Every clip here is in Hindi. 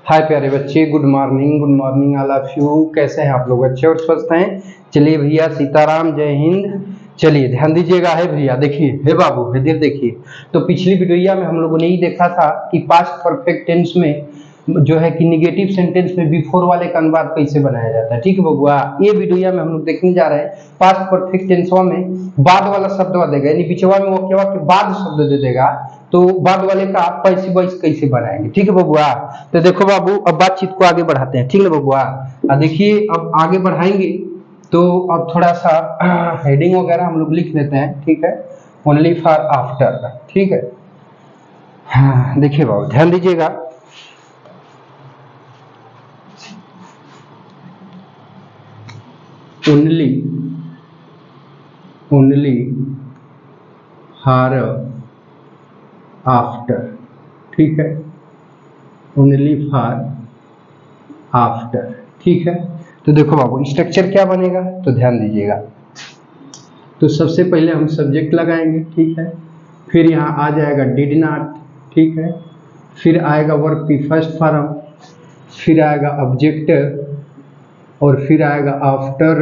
हाय प्यारे बच्चे, good morning all of you. कैसे हैं आप लोग? अच्छे और स्वस्थ हैं? चलिए भैया, सीताराम, जय हिंद। चलिए ध्यान दीजिएगा। है भैया, देखिए, हे बाबू, इधर देखिए। तो पिछली वीडियो में हम लोगों ने ये देखा था कि पास्ट परफेक्ट टेंस में जो है कि निगेटिव सेंटेंस में बिफोर वाले का अनुवाद कैसे बनाया जाता है। ठीक है बबुआ, ये वीडियो में हम लोग देखने जा रहे हैं पास्ट परफेक्ट टेंसवा में बाद वाला शब्द देगा, यानी पिछवा में वो क्या के बाद शब्द दे देगा, तो बाद वाले का पैसिव वॉइस कैसे बनाएंगे। ठीक है बबुआ, तो देखो बाबू, अब बातचीत को आगे बढ़ाते हैं। ठीक है बबुआ, देखिए अब आगे बढ़ाएंगे तो अब थोड़ा सा हेडिंग वगैरह हम लोग लिख लेते हैं। ठीक है, ओनली फॉर आफ्टर। ठीक है, हाँ देखिए बाबू, ध्यान दीजिएगा। Only her after. ठीक है, ओनली फॉर आफ्टर। ठीक है, तो देखो बाबू स्ट्रक्चर क्या बनेगा, तो ध्यान दीजिएगा। तो सबसे पहले हम सब्जेक्ट लगाएंगे। ठीक है, फिर यहाँ आ जाएगा डिड नॉट। ठीक है, फिर आएगा वर्ब की फर्स्ट फॉर्म, फिर आएगा ऑब्जेक्ट, और फिर आएगा आफ्टर,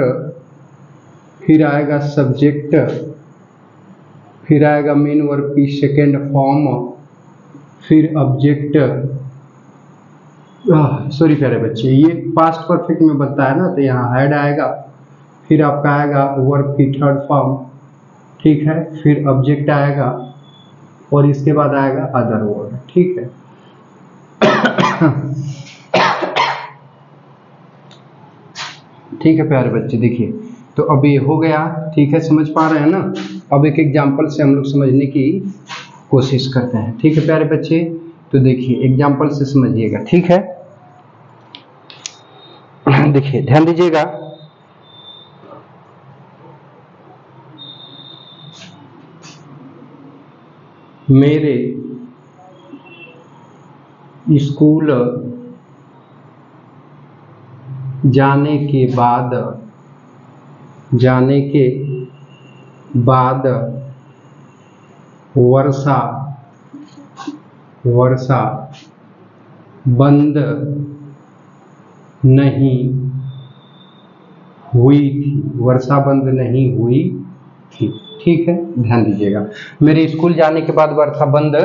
फिर आएगा सब्जेक्ट, फिर आएगा मेन वर्ब की सेकेंड फॉर्म, फिर ऑब्जेक्ट। सॉरी प्यारे बच्चे, ये पास्ट परफेक्ट में बनता है ना, तो यहाँ हेड आएगा, फिर आपका आएगा वर्ब की थर्ड फॉर्म। ठीक है, फिर ऑब्जेक्ट आएगा, और इसके बाद आएगा अदर वर्ड। ठीक है, ठीक है प्यारे बच्चे, देखिए तो अब ये हो गया। ठीक है, समझ पा रहे हैं ना? अब एक एग्जाम्पल से हम लोग समझने की कोशिश करते हैं। ठीक है प्यारे बच्चे, तो देखिए एग्जाम्पल से समझिएगा। ठीक है, देखिए ध्यान दीजिएगा। मेरे स्कूल जाने के बाद वर्षा बंद नहीं हुई थी। वर्षा बंद नहीं हुई थी। ठीक है, ध्यान दीजिएगा, मेरे स्कूल जाने के बाद वर्षा बंद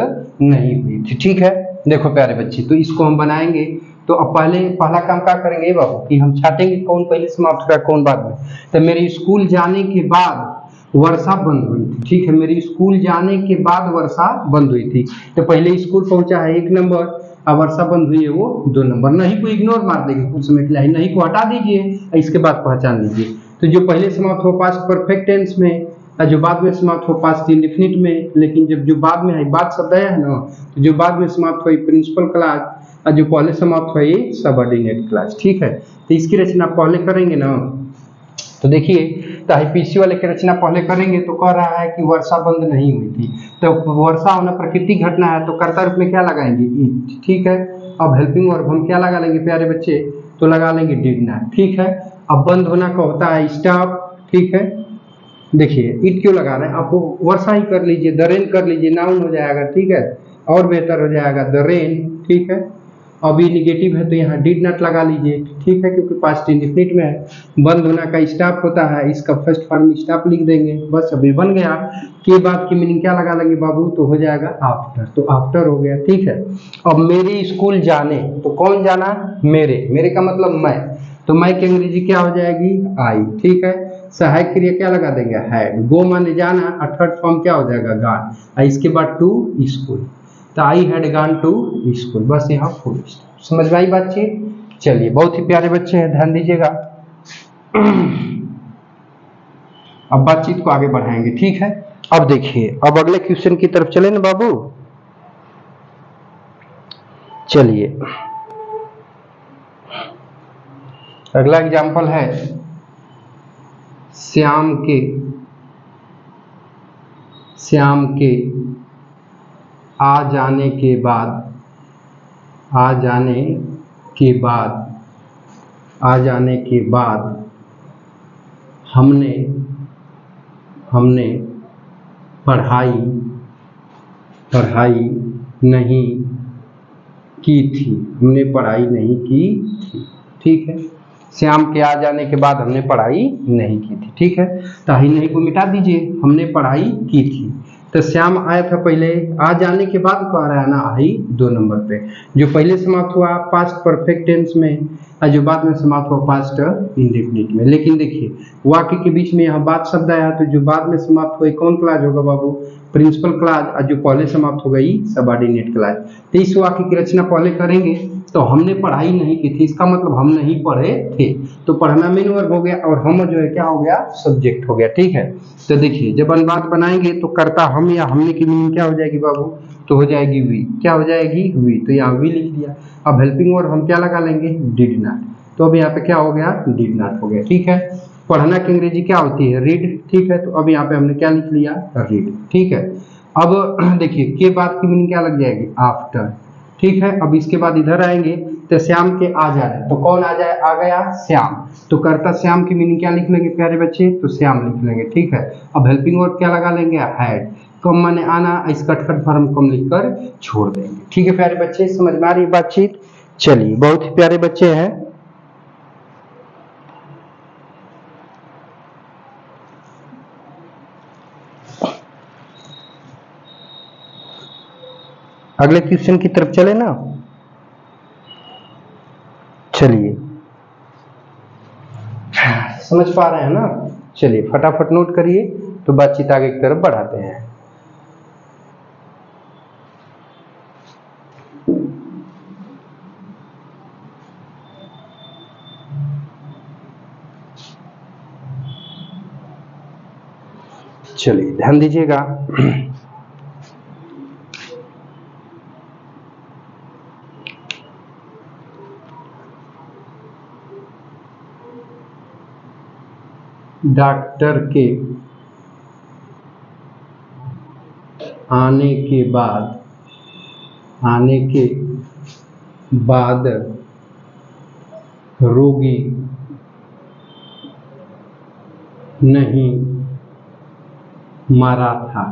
नहीं हुई थी। ठीक है, देखो प्यारे बच्चे, तो इसको हम बनाएंगे। तो अब पहला काम क्या करेंगे बाबू कि हम छाटेंगे कौन पहले समाप्त हुआ कौन बाद में। तो मेरे स्कूल जाने के बाद वर्षा बंद हुई थी। ठीक है, मेरे स्कूल जाने के बाद वर्षा बंद हुई थी। तो पहले स्कूल पहुंचा है 1 नंबर, अब वर्षा बंद हुई है वो 2 नंबर। नहीं को इग्नोर मार देंगे कुछ समय के लिए, नहीं को हटा दीजिए, इसके बाद पहचान लीजिए। तो जो पहले समाप्त हो पास्ट परफेक्ट टेंस में, जो बाद में समाप्त हो पास्ट इंडेफिनिट में, लेकिन जब जो बाद में है बाद शब्द आया है ना, तो जो बाद में समाप्त हुई प्रिंसिपल क्लास, और जो पहले समाप्त हुई सबऑर्डिनेट क्लास। ठीक है, तो इसकी रचना पहले करेंगे ना, तो देखिए तो आईपीसी वाले की रचना पहले करेंगे। तो कह रहा है कि वर्षा बंद नहीं हुई थी, तो वर्षा होना प्राकृतिक घटना है, तो कर्ता रूप में क्या लगाएंगे? इट। ठीक है, अब हेल्पिंग वर्ब हम क्या लगा लेंगे प्यारे बच्चे? तो लगा लेंगे डिड नॉट। ठीक है, अब बंद होना का होता है स्टॉप। ठीक है, देखिए इट क्यों लगा रहे हैं? आप वर्षा ही कर लीजिए, द रेन कर लीजिए, नाउन हो जाएगा। ठीक है, और बेहतर हो जाएगा द रेन। ठीक है, अभी निगेटिव है तो यहाँ डिड नॉट लगा लीजिए। ठीक है, क्योंकि पास्ट इंडेफिनिट में है। बंद होना का स्टॉप होता है, इसका फर्स्ट फॉर्म स्टॉप लिख देंगे, बस अभी बन गया। के बाद की मीनिंग क्या लगा लेंगे बाबू? तो हो जाएगा आफ्टर, तो आफ्टर हो गया। ठीक है, अब मेरे स्कूल जाने, तो कौन जाना? मेरे का मतलब मैं, तो मैं की अंग्रेजी क्या हो जाएगी? आई। ठीक है, सहायक क्रिया क्या लगा देंगे? हैड। गो माने जाना, और थर्ड फॉर्म क्या हो जाएगा? गॉन। इसके बाद टू स्कूल, तो I had gone to school. बस यहाँ फुल स्टॉप। समझ में आई बातचीत? चलिए, बहुत ही प्यारे बच्चे हैं, ध्यान दीजिएगा। अब बातचीत को आगे बढ़ाएंगे। ठीक है, अब देखिए, अब अगले क्वेश्चन की तरफ चले ना बाबू। चलिए, अगला एग्जाम्पल है श्याम के आ जाने के बाद हमने पढ़ाई नहीं की थी, हमने पढ़ाई नहीं की थी। ठीक है, श्याम के आ जाने के बाद हमने पढ़ाई नहीं की थी। ठीक है, तो आई नहीं को मिटा दीजिए, हमने पढ़ाई की थी। तो श्याम आया था पहले, आ जाने के बाद कह रहा है ना आई 2 नंबर पे, जो पहले समाप्त हुआ पास्ट परफेक्ट टेंस में और जो बाद में समाप्त हुआ पास्ट इंडेफिनिट में। लेकिन देखिए वाक्य के बीच में यहाँ बात शब्द आया, तो जो बाद में समाप्त हुई कौन क्लाज होगा बाबू? प्रिंसिपल क्लाज, और जो पहले समाप्त हो गई सबऑर्डिनेट क्लाज। तो इस वाक्य की रचना पहले करेंगे। तो हमने पढ़ाई नहीं की थी, इसका मतलब हम नहीं पढ़े थे, तो पढ़ना मेन वर्ब हो गया और हम जो है क्या हो गया? सब्जेक्ट हो गया। ठीक है, तो देखिए जब अनुवाद बनाएंगे तो कर्ता हम या हमने की मीनिंग क्या हो जाएगी बाबू? तो हो जाएगी वी। क्या हो जाएगी? वी। तो यहाँ वी लिख दिया। अब हेल्पिंग वर्ब हम क्या लगा लेंगे? Did not. तो अब यहाँ पे क्या हो गया? डिड नॉट हो गया। ठीक है, पढ़ना की अंग्रेजी क्या होती है? रीड। ठीक है, तो अब यहाँ पे हमने क्या लिख लिया? रीड। ठीक है, अब देखिए के बाद की मीनिंग क्या लग जाएगी? आफ्टर। ठीक है, अब इसके बाद इधर आएंगे तो श्याम के आ जाए, तो कौन आ जाए? आ गया श्याम। तो कर्ता श्याम की मीनिंग क्या लिख लेंगे प्यारे बच्चे? तो श्याम लिख लेंगे। ठीक है, अब हेल्पिंग वर्ब क्या लगा लेंगे? हैड। कम माने आना, इस कटखट फॉर्म कम लिखकर छोड़ देंगे। ठीक है प्यारे बच्चे, समझ में आ रही बातचीत? चलिए, बहुत ही प्यारे बच्चे हैं। अगले क्वेश्चन की तरफ चले ना। चलिए, समझ पा रहे हैं ना? चलिए फटाफट नोट करिए, तो बातचीत आगे की तरफ बढ़ाते हैं। चलिए ध्यान दीजिएगा। डॉक्टर के आने के बाद रोगी नहीं मारा था।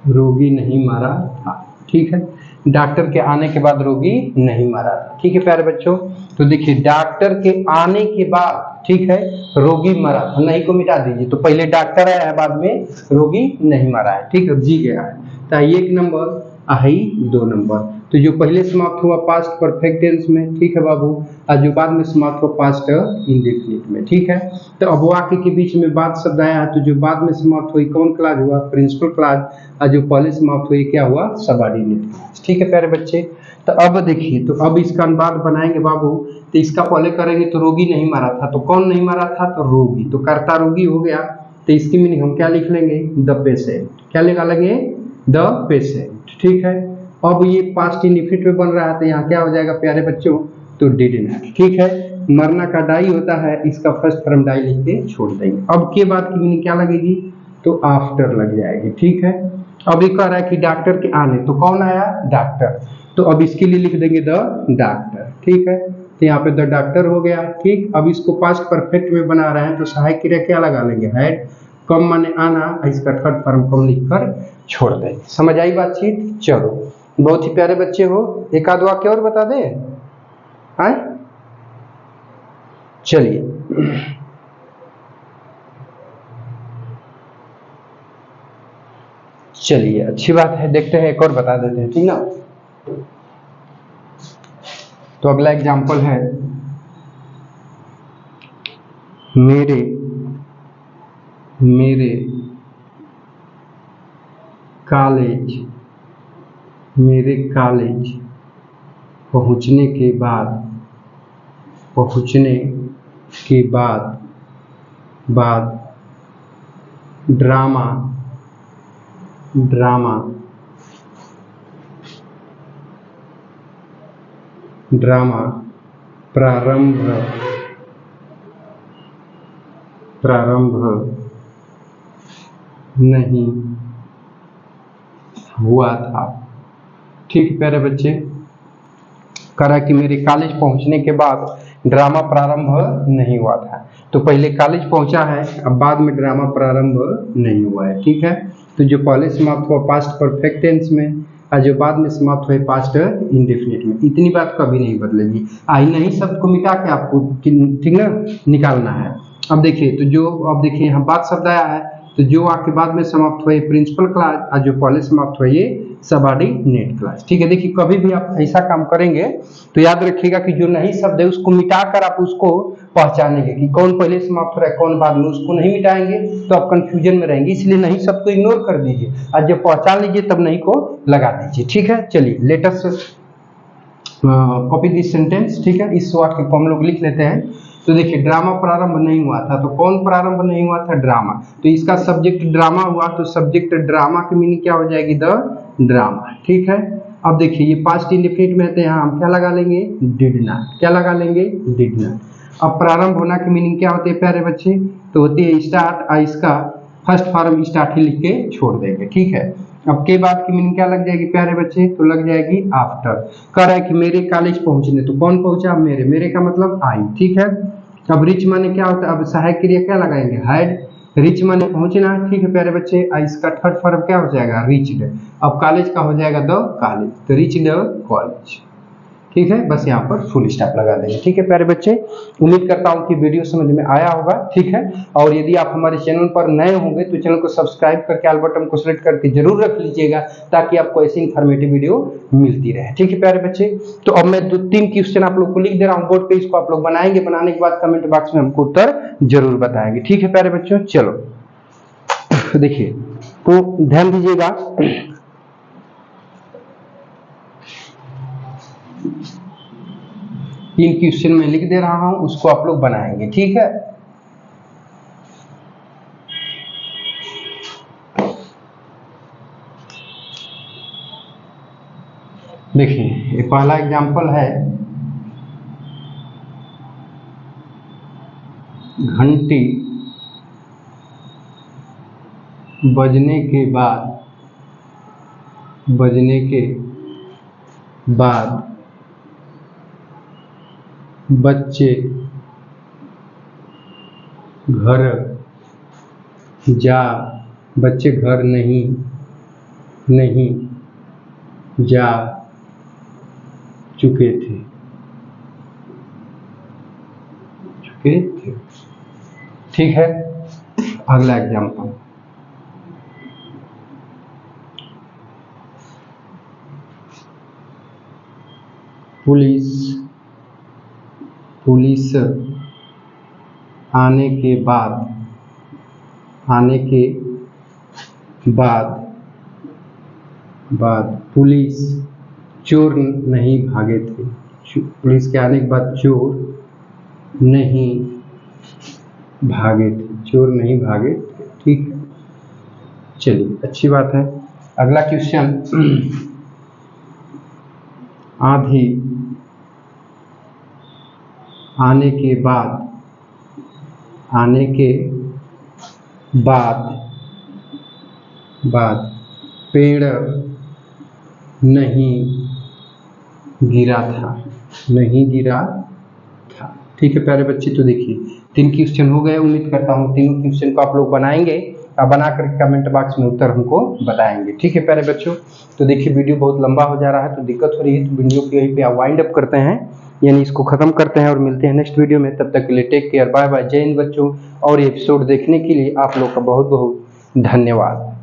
रोगी नहीं मारा था। ठीक है, डॉक्टर के आने के बाद रोगी नहीं मारा था। ठीक है प्यारे बच्चों, तो देखिए डॉक्टर के आने के बाद, ठीक है, रोगी मरा था। नहीं को मिटा दीजिए, तो पहले डॉक्टर आया है, बाद में रोगी नहीं मरा है। ठीक है, जी गया है। तो 1 नंबर, आई 2 नंबर। तो जो पहले समाप्त हुआ पास्ट परफेक्ट टेंस में, ठीक है बाबू, और जो बाद में समाप्त हुआ पास्ट इंडेफिनिट में। ठीक है, तो अब वाक्य के बीच में बात शब्द आया है, तो जो बाद में समाप्त हुई कौन क्लाज हुआ? प्रिंसिपल क्लाज, और जो पहले समाप्त हुई क्या हुआ? Subordinate clause. ठीक है प्यारे बच्चे, तो अब देखिए, तो अब इसका अनुवाद बनाएंगे बाबू। तो इसका पहले करेंगे तो रोगी नहीं मारा था, तो कौन नहीं मारा था? तो रोगी। तो कर्ता रोगी हो गया, तो इसकी मीनिंग हम क्या लिख लेंगे? The patient. क्या निकालेंगे? The patient. ठीक है, अब ये पास्ट इंडेफिनिट में बन रहा है, तो यहाँ क्या हो जाएगा प्यारे बच्चों? तो डिड नॉट। ठीक है, मरना का डाई होता है, इसका फर्स्ट फॉर्म डाई लिख के छोड़ देंगे। अब के बाद की मीनिंग क्या लगेगी? तो आफ्टर लग जाएगी। ठीक है, अब ये कह रहा है कि डॉक्टर के आने, तो कौन आया? डॉक्टर। तो अब इसके लिए लिख देंगे द डॉक्टर। ठीक है, तो यहाँ पे द डॉक्टर हो गया। ठीक, अब इसको पास्ट परफेक्ट में बना रहे हैं, तो सहायक क्रिया क्या लगा लेंगे? हैड। कम माने आना, इसका थर्ड फॉर्म कम लिखकर छोड़ देंगे। समझ आई बातचीत? चलो, बहुत ही प्यारे बच्चे हो। एक आध वाक्य और बता दें? आए, चलिए चलिए, अच्छी बात है, देखते हैं एक और बता देते हैं। ठीक ना, तो अगला एग्जाम्पल है, मेरे कॉलेज पहुंचने के बाद ड्रामा प्रारंभ नहीं हुआ था। ठीक प्यारे बच्चे, करा कि मेरे कॉलेज पहुंचने के बाद ड्रामा प्रारंभ नहीं हुआ था। तो पहले कॉलेज पहुंचा है, अब बाद में ड्रामा प्रारंभ नहीं हुआ है। ठीक है, तो जो पहले समाप्त हुआ पास्ट परफेक्ट टेंस में, और जो बाद में समाप्त हुए पास्ट इंडेफिनिट में। इतनी बात कभी नहीं बदलेगी। आई नहीं शब्द को मिटा के आपको ठीक ना निकालना है। अब देखिए तो जो अब देखिए यहाँ बाद शब्द आया है तो जो आपके बाद में समाप्त हुए प्रिंसिपल क्लास और जो पहले समाप्त हुए ये सबऑर्डिनेट क्लास। ठीक है, देखिए कभी भी आप ऐसा काम करेंगे तो याद रखिएगा कि जो नहीं शब्द है उसको मिटाकर आप उसको पहचानेंगे कि कौन पहले समाप्त हो रहा है कौन बाद में। उसको नहीं मिटाएंगे तो आप कंफ्यूजन में रहेंगे, इसलिए नहीं शब्द को इग्नोर कर दीजिए और जब पहचान लीजिए तब नहीं को लगा दीजिए। ठीक है, चलिए let us copy this sentence. ठीक है, इस वाक्य को हम लोग लिख लेते हैं। तो देखिए ड्रामा प्रारंभ नहीं हुआ था, तो कौन प्रारंभ नहीं हुआ था? ड्रामा। तो इसका सब्जेक्ट ड्रामा हुआ तो सब्जेक्ट ड्रामा की मीनिंग क्या हो जाएगी? The drama. ठीक है, अब देखिए ये पास्ट इंडेफिनिट में है तो यहाँ हम क्या लगा लेंगे? Did not. क्या लगा लेंगे? Did not. अब प्रारंभ होना की मीनिंग क्या होती है प्यारे बच्चे? तो होती है स्टार्ट, और इसका फर्स्ट फॉर्म स्टार्ट ही लिख के छोड़ देंगे। ठीक है, अब के बाद की मीनिंग क्या लग जाएगी प्यारे बच्चे? तो लग जाएगी आफ्टर। कह रहा है कि मेरे कॉलेज पहुंचने, तो कौन पहुंचा? मेरे। मेरे का मतलब आई। ठीक है, अब रिच माने क्या होता है? अब सहायक क्रिया क्या लगाएंगे? हैड। रिच माने पहुंचना। ठीक है प्यारे बच्चे, इसका थर्ड फॉर्म क्या हो जाएगा? रीच्ड। अब कॉलेज का हो जाएगा द कॉलेज, तो रीच द कॉलेज। ठीक है, बस यहाँ पर फुल स्टॉप लगा देंगे। ठीक है प्यारे बच्चे, उम्मीद करता हूँ कि वीडियो समझ में आया होगा। ठीक है, और यदि आप हमारे चैनल पर नए होंगे तो चैनल को सब्सक्राइब करके आल बटन को सेलेक्ट करके जरूर रख लीजिएगा ताकि आपको ऐसी इन्फॉर्मेटिव वीडियो मिलती रहे। ठीक है प्यारे बच्चे, तो अब मैं 2-3 क्वेश्चन आप लोग को लिख दे रहा हूँ बोर्ड पे, इसको आप लोग बनाएंगे। बनाने के बाद कमेंट बॉक्स में हमको उत्तर जरूर बताएंगे। ठीक है प्यारे बच्चों, चलो देखिए तो ध्यान दीजिएगा। तीन क्वेश्चन में लिख दे रहा हूं, उसको आप लोग बनाएंगे। ठीक है, देखिए ये पहला एग्जांपल है, घंटी बजने के बाद बच्चे घर नहीं जा चुके थे। ठीक है, अगला एग्जांपल, पुलिस आने के बाद पुलिस चोर नहीं भागे थे। पुलिस के आने के बाद चोर नहीं भागे थे। ठीक है, चलिए अच्छी बात है। अगला क्वेश्चन, आंधी आने के बाद पेड़ नहीं गिरा था। ठीक है प्यारे बच्चे, तो देखिए 3 क्वेश्चन हो गए। उम्मीद करता हूँ तीनों क्वेश्चन को आप लोग बनाएंगे और बना करके कमेंट बॉक्स में उत्तर हमको बताएंगे। ठीक है प्यारे बच्चों, तो देखिए वीडियो बहुत लंबा हो जा रहा है तो दिक्कत हो रही है, तो वीडियो को यहीं पे वाइंड अप करते हैं, यानी इसको खत्म करते हैं और मिलते हैं नेक्स्ट वीडियो में। तब तक के लिए टेक केयर, बाय बाय, जय हिंद बच्चों। और ये एपिसोड देखने के लिए आप लोग का बहुत बहुत धन्यवाद।